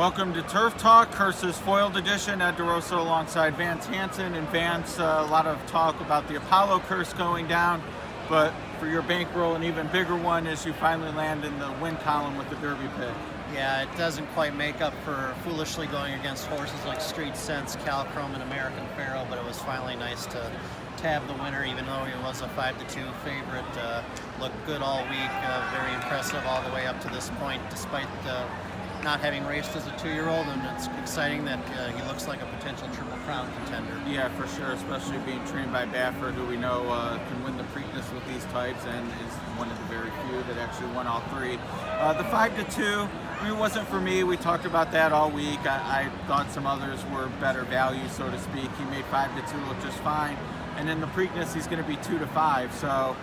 Welcome to Turf Talk, Curse's foiled edition at DeRosa alongside Vance, Hanson. And Vance, a lot of talk about the Apollo curse going down, but for your bankroll, an even bigger one is you finally land in the win column with the Derby pick. Yeah, it doesn't quite make up for foolishly going against horses like Street Sense, Calchrome, and American Pharaoh, but it was finally nice to tab the winner, even though he was a 5-2 favorite. Looked good all week, very impressive all the way up to this point, despite not having raced as a 2-year-old, and it's exciting that he looks like a potential Triple Crown contender. Yeah, for sure, especially being trained by Baffert, who we know can win the Preakness with these types and is one of the very few that actually won all three. The 5-2, I mean, it wasn't for me. We talked about that all week. I thought some others were better value, so to speak. He made 5-2 look just fine, and in the Preakness, he's going to be 2-5. So,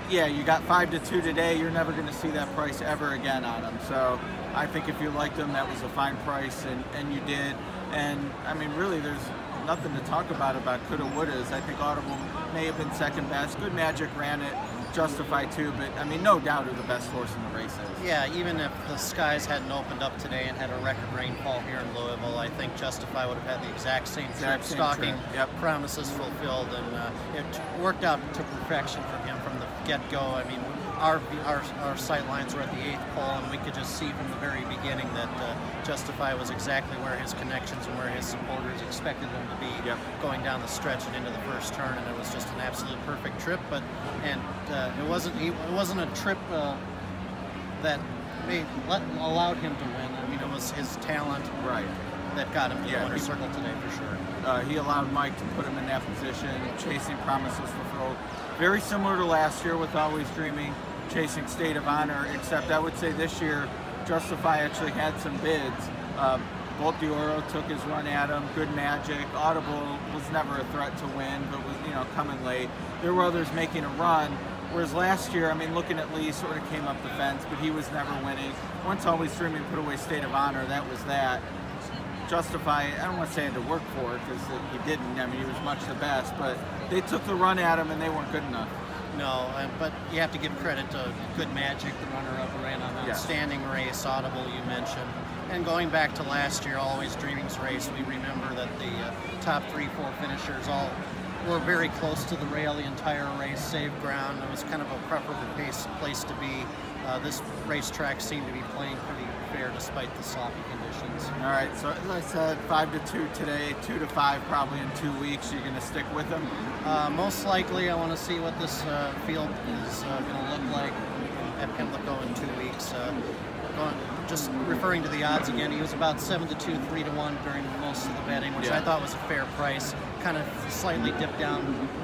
yeah, you got 5-2 today. You're never going to see that price ever again on him. So, I think if you liked him, that was a fine price, and you did. And I mean, really, there's nothing to talk about coulda, wouldas. I think Audible may have been second best. Good Magic ran it. Justify too, but I mean, no doubt who the best horse in the race is. Yeah, even if the skies hadn't opened up today and had a record rainfall here in Louisville, I think Justify would have had the exact same trip, stalking promises fulfilled, and it worked out to perfection for him from the get-go. I mean, our sight lines were at the 8th pole, and we could just see from the very beginning that Justify was exactly where his connections and where his supporters expected him to be going down the stretch and into the first turn, and it was just an absolute perfect trip. It wasn't a trip that allowed him to win. I mean, it was his talent that got him to the winner's circle today, for sure. He allowed Mike to put him in that position, chasing promises fulfilled. Very similar to last year with Always Dreaming, chasing State of Honor, except I would say this year, Justify actually had some bids. Bolt DeRosa took his run at him. Good Magic. Audible was never a threat to win, but was coming late. There were others making a run. Whereas last year, I mean, looking at Lee, sort of came up the fence, but he was never winning. Once Always Dreaming put away State of Honor, that was that. Justify, I don't want to say had to work for it, because he didn't. I mean, he was much the best, but they took the run at him and they weren't good enough. No, but you have to give credit to Good Magic, the runner-up, ran an outstanding race. Audible, you mentioned. And going back to last year, Always Dreaming's race, we remember that the top 3-4 finishers all were very close to the rail the entire race, saved ground. It was kind of a preferable place to be. This racetrack seemed to be playing pretty fair despite the sloppy conditions. All right, so as I said, 5-2 today, 2-5 probably in 2 weeks. You're going to stick with them? Most likely. I want to see what this field is going to look like at Pimlico in 2 weeks. Just referring to the odds again, he was about 7-2, 3-1 during most of the betting, which I thought was a fair price. Kind of slightly dipped down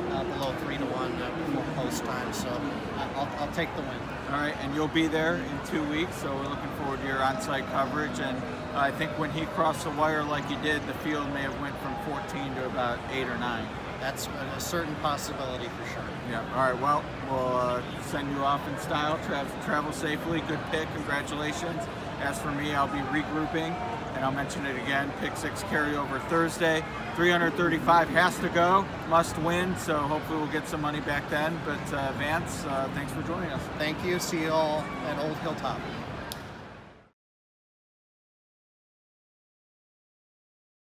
below 3-1 before post time, so I'll take the win. All right, and you'll be there in 2 weeks, so we're looking forward to your on-site coverage. And I think when he crossed the wire like he did, the field may have went from 14 to about 8 or 9. That's a certain possibility for sure. Yeah. All right. Well, we'll send you off in style. Travel safely. Good pick. Congratulations. As for me, I'll be regrouping, and I'll mention it again. Pick 6 carryover Thursday. 335 has to go. Must win. So hopefully we'll get some money back then. But Vance, thanks for joining us. Thank you. See you all at Old Hilltop.